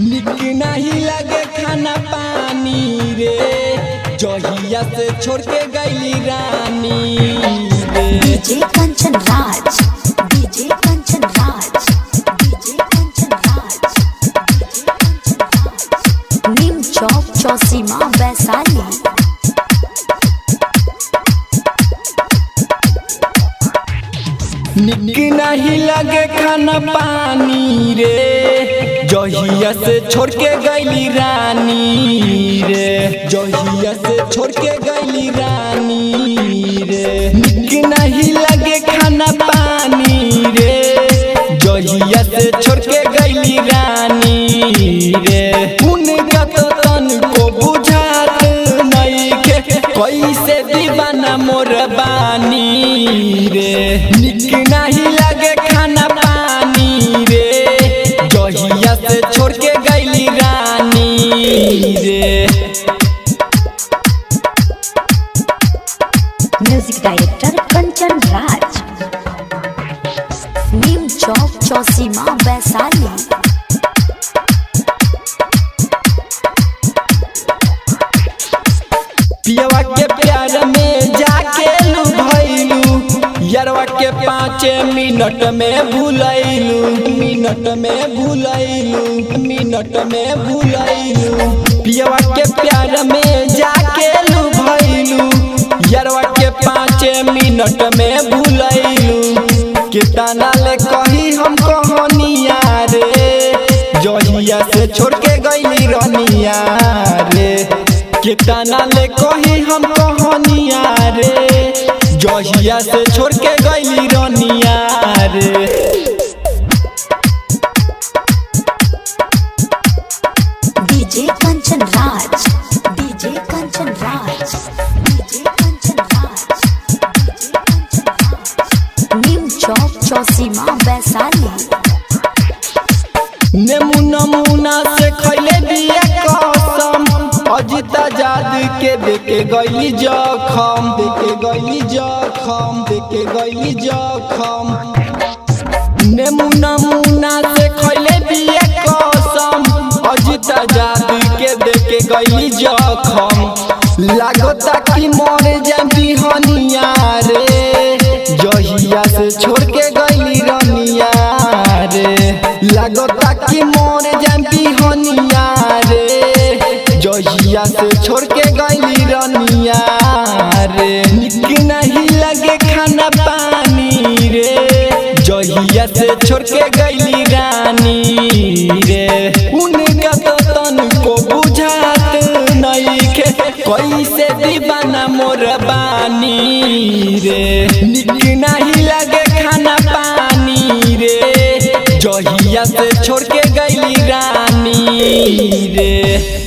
निक नहीं लगे खाना पानी रे, जहिया से छोड़ के गईली रानी रे। DJ Kanchan Raj, DJ Kanchan Raj, DJ Kanchan Raj, DJ Kanchan Raj. नीम चौक चौसीमा वैशाली। निक नहीं लगे खाना पानी रे, जहिया से छोड़ के गईली रानी रे, जहिया से छोड़ के गईली रानी रे। निक नहीं लगे खाना पानी रे, जहिया से छोड़ के गईली रानी रे। उनका तो तन को बुझात नहीं के, कैसे दीवाना मोर बानी रे। निक नहीं लगे खाना पानी रे, जहिया से छोड़ के गईली रानी रे। Music director Kanchan Raj. नीम चौक चौसीमा वैशाली। पियवा के प्यार में जाके लुभाइलू, यारवा के 5 मिनट में भूलैलू, मिनट में भूलैलू, मिनट में भूलैलू। पियवा के प्यार में जाके लुभाइलू, यारवा के 5 मिनट में भूलैलू। कितना ले कही हम कहानिया रे, जहिया से छोड़ के गईली रनिया रे। कितना ले कही हम कहानिया रे, जहिया से छोड़ के गईली रनिया रे। DJ Kanchan Raj, DJ Kanchan Raj, DJ Kanchan Raj, DJ Kanchan Raj. नीम चौक चौसीमा वैशाली। नमूना से खैले बिया कसम, अजिता जाद के देके गईली जखम, देके गईली जखम, देके गईली जखम। नमूना से खैले बिया कसम, अजिता जाद के देके गईली जखम। लागता कि मर जाबी हनिया रे, जहिया से छोड़ के गईली रनिया रे। लागता कि मर जाबी हनिया रे, जहिया से छोड़ के गईली रनिया रे। निक नहीं लगे खाना पानी रे, जहिया से छोड़ के गईली रानी रे। उनका तो तन को बुझात नहीं के, कैसे दीवाना मोर बानी रे। निक नहीं लगे खाना पानी रे, जहिया से छोड़ के गईली रानी रे।